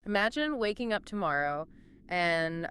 Imagine waking up tomorrow and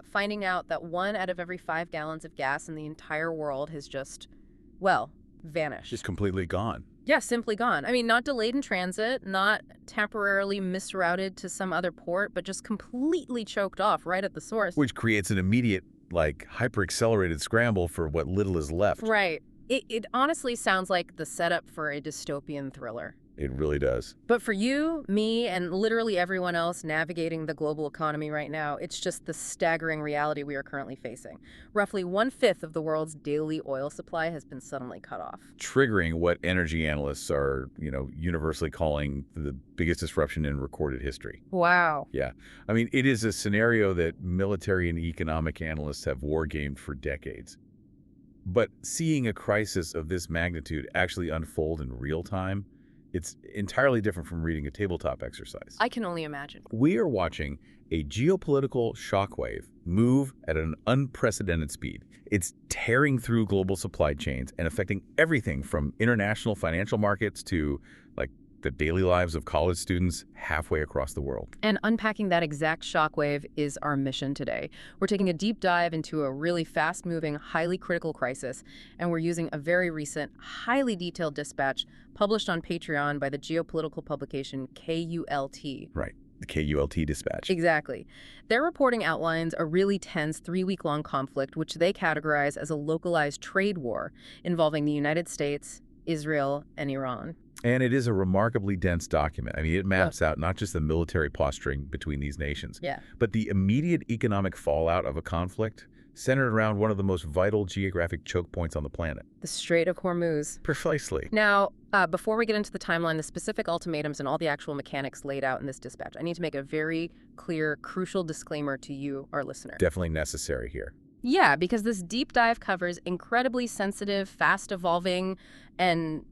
finding out that 1 out of every 5 gallons of gas in the entire world has just, well, vanished. Just completely gone. Yeah, simply gone. I mean, not delayed in transit, not temporarily misrouted to some other port, but just completely choked off right at the source. Which creates an immediate, like, hyper-accelerated scramble for what little is left. Right. It honestly sounds like the setup for a dystopian thriller. It really does. But for you, me, and literally everyone else navigating the global economy right now, it's just the staggering reality we are currently facing. Roughly 1/5 of the world's daily oil supply has been suddenly cut off. Triggering what energy analysts are, universally calling the biggest disruption in recorded history. Wow. Yeah. I mean, it is a scenario that military and economic analysts have wargamed for decades. But seeing a crisis of this magnitude actually unfold in real time, it's entirely different from reading a tabletop exercise. I can only imagine. We are watching a geopolitical shockwave move at an unprecedented speed. It's tearing through global supply chains and affecting everything from international financial markets to, like, the daily lives of college students halfway across the world. And unpacking that exact shockwave is our mission today. We're taking a deep dive into a really fast-moving, highly critical crisis, and we're using a very recent, highly detailed dispatch published on Patreon by the geopolitical publication KULT. Right, the KULT dispatch. Exactly. Their reporting outlines a really tense 3-week-long conflict, which they categorize as a localized trade war involving the United States, Israel, and Iran. And it is a remarkably dense document. I mean, it maps out not just the military posturing between these nations, but the immediate economic fallout of a conflict centered around one of the most vital geographic choke points on the planet. The Strait of Hormuz. Precisely. Now, before we get into the timeline, the specific ultimatums, and all the actual mechanics laid out in this dispatch, I need to make a very clear, crucial disclaimer to you, our listener. Definitely necessary here. Yeah, because this deep dive covers incredibly sensitive, fast-evolving, and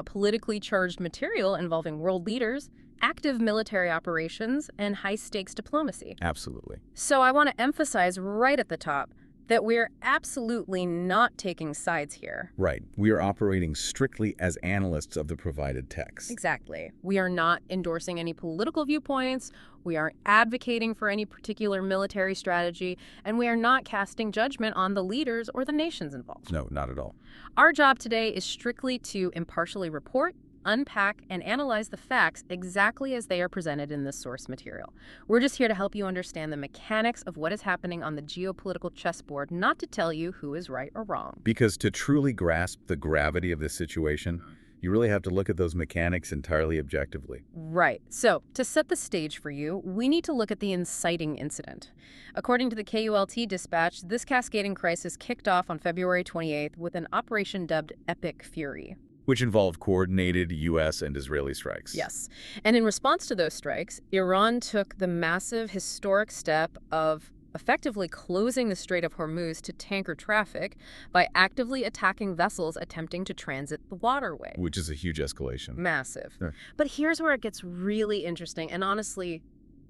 politically charged material involving world leaders, active military operations, and high-stakes diplomacy. Absolutely. So I want to emphasize right at the top that we're absolutely not taking sides here. Right. We are operating strictly as analysts of the provided text. Exactly. We are not endorsing any political viewpoints, we aren't advocating for any particular military strategy, and we are not casting judgment on the leaders or the nations involved. No, not at all. Our job today is strictly to impartially report, unpack, and analyze the facts exactly as they are presented in this source material. We're just here to help you understand the mechanics of what is happening on the geopolitical chessboard, not to tell you who is right or wrong. Because to truly grasp the gravity of this situation, you really have to look at those mechanics entirely objectively. Right. So, to set the stage for you, we need to look at the inciting incident. According to the KULT dispatch, this cascading crisis kicked off on February 28th with an operation dubbed Epic Fury. Which involved coordinated U.S. and Israeli strikes. Yes. And in response to those strikes, Iran took the massive historic step of effectively closing the Strait of Hormuz to tanker traffic by actively attacking vessels attempting to transit the waterway. Which is a huge escalation. Massive. Yeah. But here's where it gets really interesting and honestly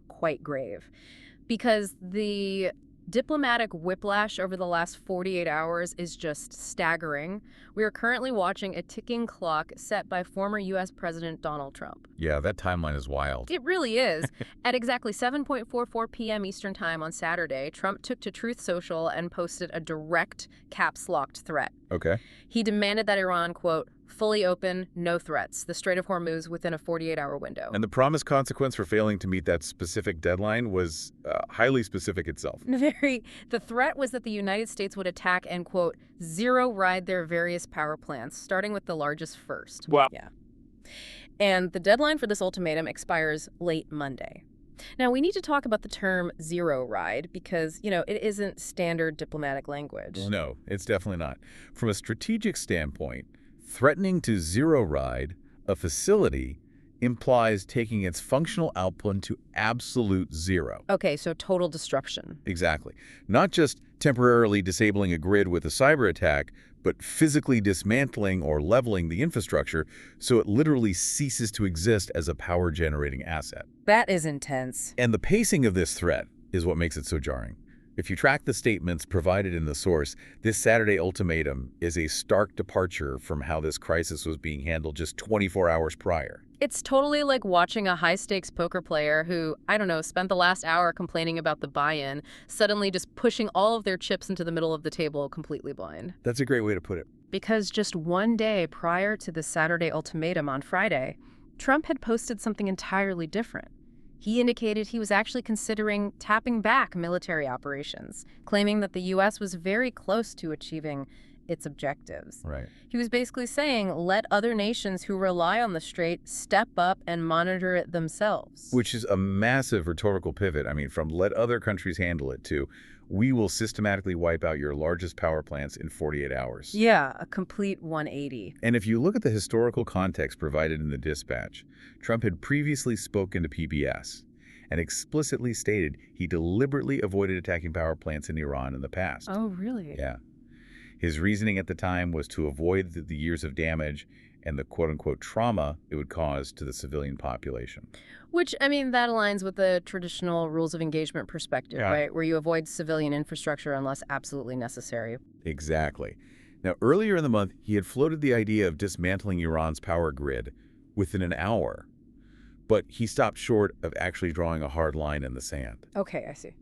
quite grave. Because the diplomatic whiplash over the last 48 hours is just staggering. We are currently watching a ticking clock set by former U.S. President Donald Trump. Yeah, that timeline is wild. It really is. At exactly 7:44 p.m. Eastern Time on Saturday, Trump took to Truth Social and posted a direct caps-locked threat. Okay. He demanded that Iran, quote, fully open, no threats, the Strait of Hormuz within a 48-hour window. And the promised consequence for failing to meet that specific deadline was highly specific itself. The threat was that the United States would attack and, quote, zero-ride their various power plants, starting with the largest first. Wow. Yeah. And the deadline for this ultimatum expires late Monday. Now, we need to talk about the term zero-ride because, it isn't standard diplomatic language. No, it's definitely not. From a strategic standpoint, threatening to zero-ride a facility implies taking its functional output to absolute zero. Okay, so total disruption. Exactly. Not just temporarily disabling a grid with a cyber attack, but physically dismantling or leveling the infrastructure so it literally ceases to exist as a power-generating asset. That is intense. And the pacing of this threat is what makes it so jarring. If you track the statements provided in the source, this Saturday ultimatum is a stark departure from how this crisis was being handled just 24 hours prior. It's totally like watching a high-stakes poker player who, I don't know, spent the last hour complaining about the buy-in, suddenly just pushing all of their chips into the middle of the table completely blind. That's a great way to put it. Because just one day prior to the Saturday ultimatum on Friday, Trump had posted something entirely different. He indicated he was actually considering tapping back military operations, claiming that the U.S. was very close to achieving its objectives. Right. He was basically saying, let other nations who rely on the Strait step up and monitor it themselves. Which is a massive rhetorical pivot. I mean, from let other countries handle it to we will systematically wipe out your largest power plants in 48 hours. Yeah, a complete 180. And if you look at the historical context provided in the dispatch, Trump had previously spoken to PBS and explicitly stated he deliberately avoided attacking power plants in Iran in the past. Oh, really? Yeah. His reasoning at the time was to avoid the years of damage and the quote-unquote trauma it would cause to the civilian population. Which, I mean, that aligns with the traditional rules of engagement perspective, Yeah. right? Where you avoid civilian infrastructure unless absolutely necessary. Exactly. Now, earlier in the month, he had floated the idea of dismantling Iran's power grid within an hour. But he stopped short of actually drawing a hard line in the sand. Okay, I see.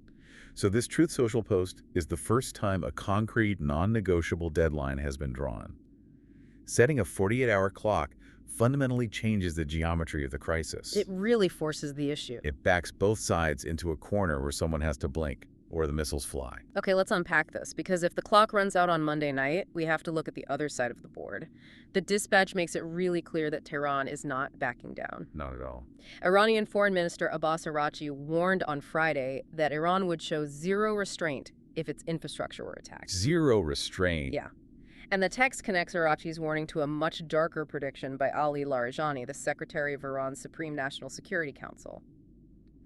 So this Truth Social post is the first time a concrete, non-negotiable deadline has been drawn. Setting a 48-hour clock fundamentally changes the geometry of the crisis. It really forces the issue. It backs both sides into a corner where someone has to blink or the missiles fly. Okay, let's unpack this, because if the clock runs out on Monday night, we have to look at the other side of the board. The dispatch makes it really clear that Tehran is not backing down. Not at all. Iranian Foreign Minister Abbas Araghchi warned on Friday that Iran would show zero restraint if its infrastructure were attacked. Zero restraint. Yeah. And the text connects Araghchi's warning to a much darker prediction by Ali Larijani, the Secretary of Iran's Supreme National Security Council.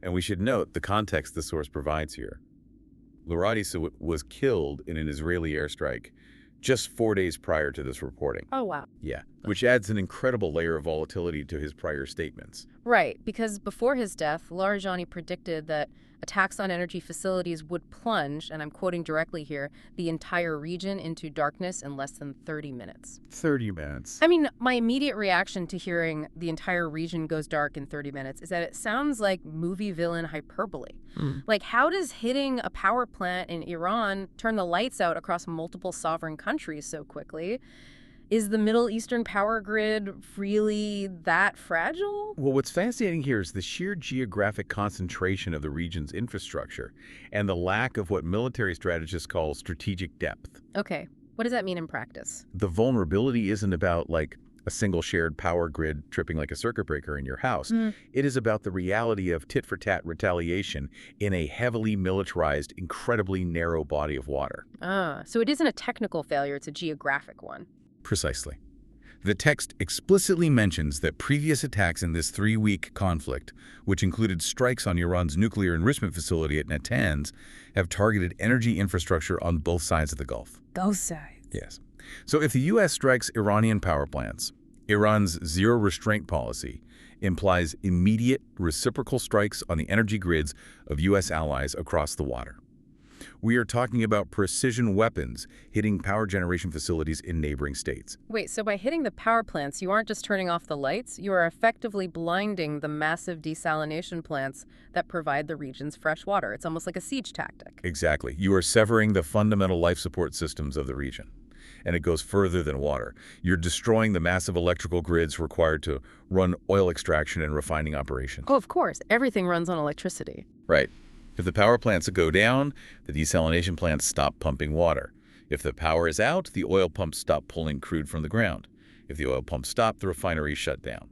And we should note the context the source provides here. Larijani was killed in an Israeli airstrike just 4 days prior to this reporting. Oh, wow. Yeah, which adds an incredible layer of volatility to his prior statements. Right, because before his death, Larijani predicted that attacks on energy facilities would plunge, and I'm quoting directly here, the entire region into darkness in less than 30 minutes. 30 minutes. I mean, my immediate reaction to hearing the entire region goes dark in 30 minutes is that it sounds like movie villain hyperbole. Like, how does hitting a power plant in Iran turn the lights out across multiple sovereign countries so quickly? Is the Middle Eastern power grid really that fragile? Well, what's fascinating here is the sheer geographic concentration of the region's infrastructure and the lack of what military strategists call strategic depth. Okay, what does that mean in practice? The vulnerability isn't about, like, a single shared power grid tripping like a circuit breaker in your house. It is about the reality of tit-for-tat retaliation in a heavily militarized, incredibly narrow body of water. So it isn't a technical failure, it's a geographic one. Precisely. The text explicitly mentions that previous attacks in this 3-week conflict, which included strikes on Iran's nuclear enrichment facility at Natanz, have targeted energy infrastructure on both sides of the Gulf. Both sides. Yes. So if the U.S. strikes Iranian power plants, Iran's zero restraint policy implies immediate reciprocal strikes on the energy grids of U.S. allies across the water. We are talking about precision weapons hitting power generation facilities in neighboring states. Wait, so by hitting the power plants, you aren't just turning off the lights, you are effectively blinding the massive desalination plants that provide the region's fresh water. It's almost like a siege tactic. Exactly. You are severing the fundamental life support systems of the region. And it goes further than water. You're destroying the massive electrical grids required to run oil extraction and refining operations. Oh, of course. Everything runs on electricity. Right. If the power plants go down, the desalination plants stop pumping water. If the power is out, the oil pumps stop pulling crude from the ground. If the oil pumps stop, the refineries shut down.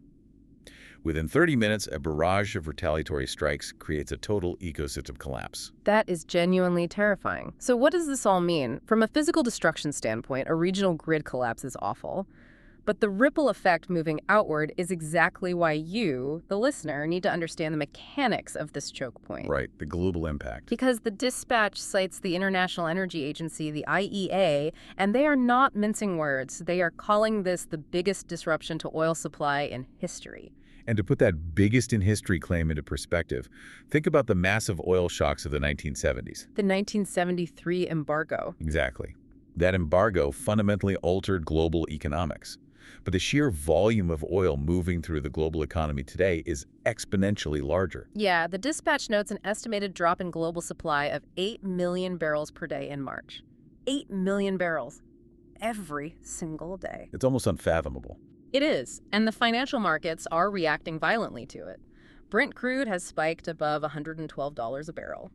Within 30 minutes, a barrage of retaliatory strikes creates a total ecosystem collapse. That is genuinely terrifying. So what does this all mean? From a physical destruction standpoint, a regional grid collapse is awful. But the ripple effect moving outward is exactly why you, the listener, need to understand the mechanics of this choke point. Right, the global impact. Because the dispatch cites the International Energy Agency, the IEA, and they are not mincing words. They are calling this the biggest disruption to oil supply in history. And to put that biggest in history claim into perspective, think about the massive oil shocks of the 1970s. The 1973 embargo. Exactly. That embargo fundamentally altered global economics. But the sheer volume of oil moving through the global economy today is exponentially larger. Yeah, the dispatch notes an estimated drop in global supply of 8 million barrels per day in March. 8 million barrels every single day. It's almost unfathomable. It is, and the financial markets are reacting violently to it. Brent crude has spiked above $112 a barrel.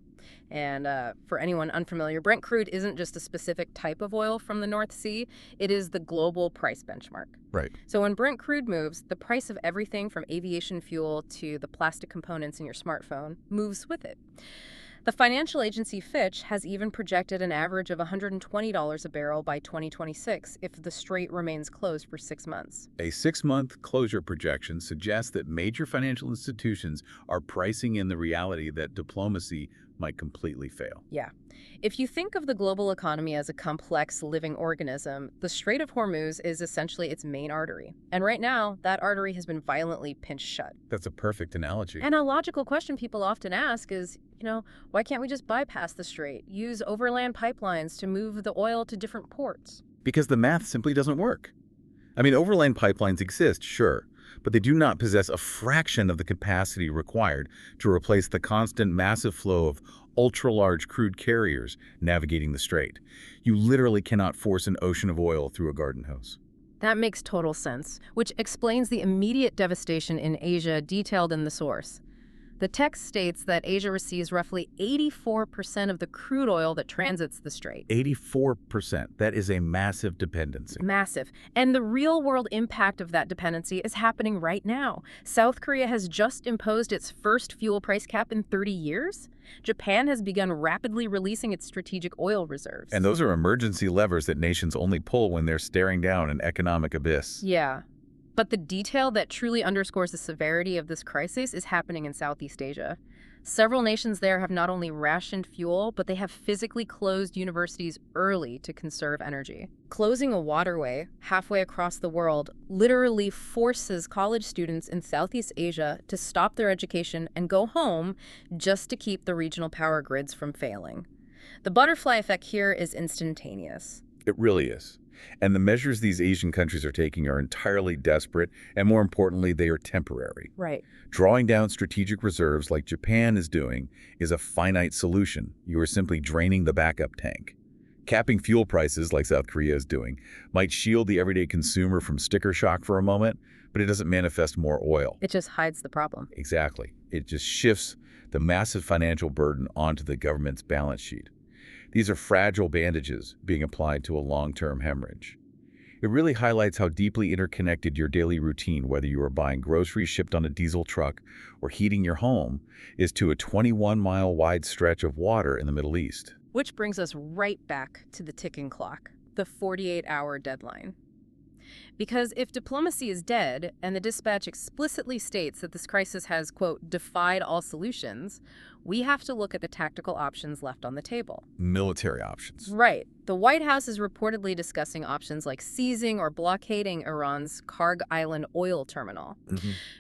And for anyone unfamiliar, Brent crude isn't just a specific type of oil from the North Sea. It is the global price benchmark. Right. So when Brent crude moves, the price of everything from aviation fuel to the plastic components in your smartphone moves with it. The financial agency Fitch has even projected an average of $120 a barrel by 2026 if the Strait remains closed for 6 months. A 6-month closure projection suggests that major financial institutions are pricing in the reality that diplomacy might completely fail. Yeah. If you think of the global economy as a complex living organism, the Strait of Hormuz is essentially its main artery. And right now, that artery has been violently pinched shut. That's a perfect analogy. And a logical question people often ask is, why can't we just bypass the Strait, use overland pipelines to move the oil to different ports? Because the math simply doesn't work. I mean, overland pipelines exist, sure, but they do not possess a fraction of the capacity required to replace the constant massive flow of ultra-large crude carriers navigating the Strait. You literally cannot force an ocean of oil through a garden hose. That makes total sense, which explains the immediate devastation in Asia detailed in the source. The text states that Asia receives roughly 84% of the crude oil that transits the Strait. 84%. That is a massive dependency. Massive. And the real-world impact of that dependency is happening right now. South Korea has just imposed its first fuel price cap in 30 years. Japan has begun rapidly releasing its strategic oil reserves. And those are emergency levers that nations only pull when they're staring down an economic abyss. Yeah. But the detail that truly underscores the severity of this crisis is happening in Southeast Asia. Several nations there have not only rationed fuel, but they have physically closed universities early to conserve energy. Closing a waterway halfway across the world literally forces college students in Southeast Asia to stop their education and go home just to keep the regional power grids from failing. The butterfly effect here is instantaneous. It really is. And the measures these Asian countries are taking are entirely desperate, and more importantly, they are temporary. Right. Drawing down strategic reserves like Japan is doing is a finite solution. You are simply draining the backup tank. Capping fuel prices, like South Korea is doing, might shield the everyday consumer from sticker shock for a moment, but it doesn't manifest more oil. It just hides the problem. Exactly. It just shifts the massive financial burden onto the government's balance sheet. These are fragile bandages being applied to a long-term hemorrhage. It really highlights how deeply interconnected your daily routine, whether you are buying groceries shipped on a diesel truck or heating your home, is to a 21-mile-wide stretch of water in the Middle East. Which brings us right back to the ticking clock, the 48-hour deadline. Because if diplomacy is dead, and the dispatch explicitly states that this crisis has, quote, defied all solutions, we have to look at the tactical options left on the table. Military options. Right. The White House is reportedly discussing options like seizing or blockading Iran's Karg Island oil terminal.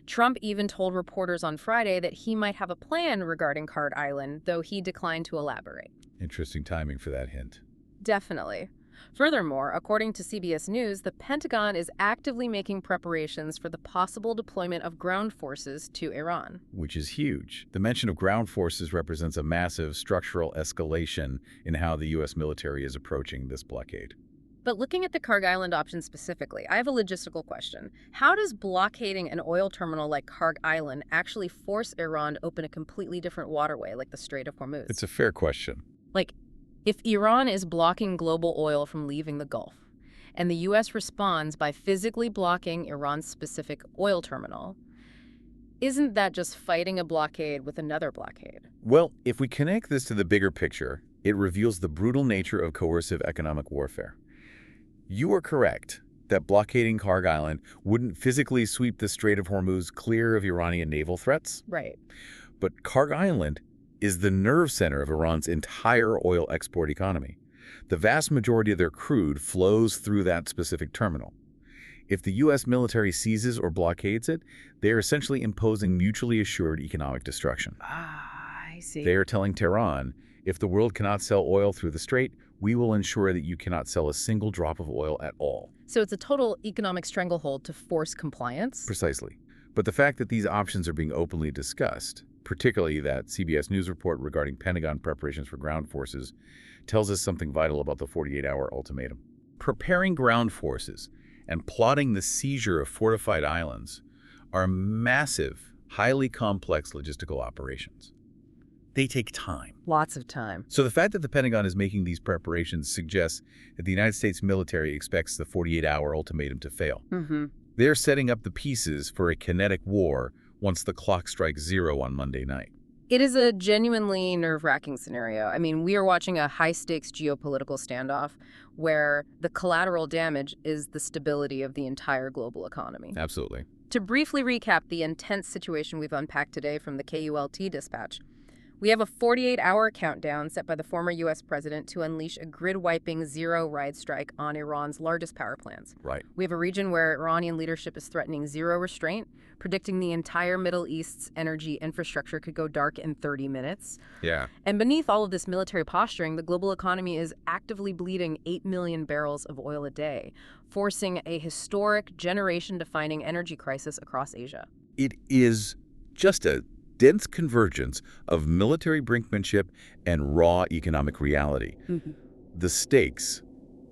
Trump even told reporters on Friday that he might have a plan regarding Karg Island, though he declined to elaborate. Interesting timing for that hint. Definitely. Furthermore, according to CBS News, the Pentagon is actively making preparations for the possible deployment of ground forces to Iran. Which is huge. The mention of ground forces represents a massive structural escalation in how the U.S. military is approaching this blockade. But looking at the Karg Island option specifically, I have a logistical question. How does blockading an oil terminal like Karg Island actually force Iran to open a completely different waterway like the Strait of Hormuz? It's a fair question. If Iran is blocking global oil from leaving the Gulf, and the U.S. responds by physically blocking Iran's specific oil terminal, isn't that just fighting a blockade with another blockade? Well, if we connect this to the bigger picture, it reveals the brutal nature of coercive economic warfare. You are correct that blockading Karg Island wouldn't physically sweep the Strait of Hormuz clear of Iranian naval threats. Right. But Karg Island is the nerve center of Iran's entire oil export economy. The vast majority of their crude flows through that specific terminal. If the U.S. military seizes or blockades it, they are essentially imposing mutually assured economic destruction. I see. They are telling Tehran, if the world cannot sell oil through the Strait, we will ensure that you cannot sell a single drop of oil at all. So it's a total economic stranglehold to force compliance? Precisely. But the fact that these options are being openly discussed, particularly that CBS News report regarding Pentagon preparations for ground forces, tells us something vital about the 48-hour ultimatum. Preparing ground forces and plotting the seizure of fortified islands are massive, highly complex logistical operations. They take time. Lots of time. So the fact that the Pentagon is making these preparations suggests that the United States military expects the 48-hour ultimatum to fail. They're setting up the pieces for a kinetic war once the clock strikes zero on Monday night. It is a genuinely nerve-wracking scenario. I mean, we are watching a high-stakes geopolitical standoff where the collateral damage is the stability of the entire global economy. Absolutely. To briefly recap the intense situation we've unpacked today from the KULT dispatch, we have a 48-hour countdown set by the former U.S. president to unleash a grid-wiping zero-ride strike on Iran's largest power plants. Right. We have a region where Iranian leadership is threatening zero restraint, predicting the entire Middle East's energy infrastructure could go dark in 30 minutes. Yeah. And beneath all of this military posturing, the global economy is actively bleeding 8 million barrels of oil a day, forcing a historic, generation-defining energy crisis across Asia. It is just a dense convergence of military brinkmanship and raw economic reality. The stakes,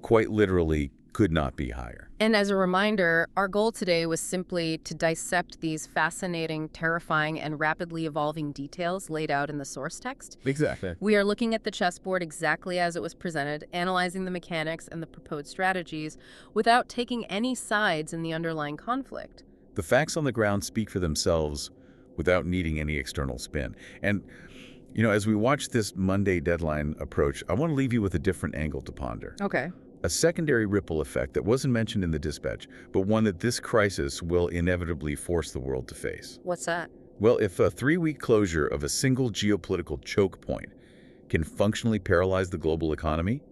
quite literally, could not be higher. And as a reminder, our goal today was simply to dissect these fascinating, terrifying, and rapidly evolving details laid out in the source text. Exactly. We are looking at the chessboard exactly as it was presented, analyzing the mechanics and the proposed strategies without taking any sides in the underlying conflict. The facts on the ground speak for themselves without needing any external spin. And, as we watch this Monday deadline approach, I want to leave you with a different angle to ponder. Okay. A secondary ripple effect that wasn't mentioned in the dispatch, but one that this crisis will inevitably force the world to face. What's that? Well, if a 3-week closure of a single geopolitical choke point can functionally paralyze the global economy,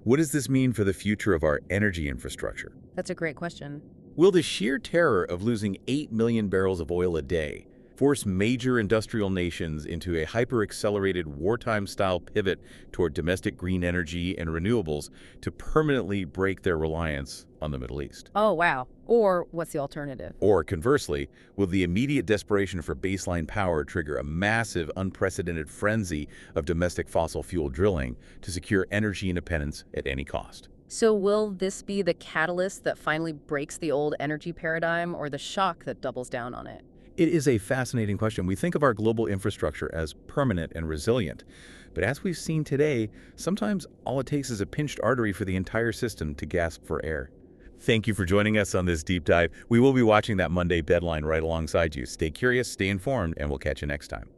what does this mean for the future of our energy infrastructure? That's a great question. Will the sheer terror of losing 8 million barrels of oil a day force major industrial nations into a hyper-accelerated wartime-style pivot toward domestic green energy and renewables to permanently break their reliance on the Middle East? Oh, wow. Or what's the alternative? Or conversely, will the immediate desperation for baseline power trigger a massive, unprecedented frenzy of domestic fossil fuel drilling to secure energy independence at any cost? So will this be the catalyst that finally breaks the old energy paradigm or the shock that doubles down on it? It is a fascinating question. We think of our global infrastructure as permanent and resilient. But as we've seen today, sometimes all it takes is a pinched artery for the entire system to gasp for air. Thank you for joining us on this deep dive. We will be watching that Monday deadline right alongside you. Stay curious, stay informed, and we'll catch you next time.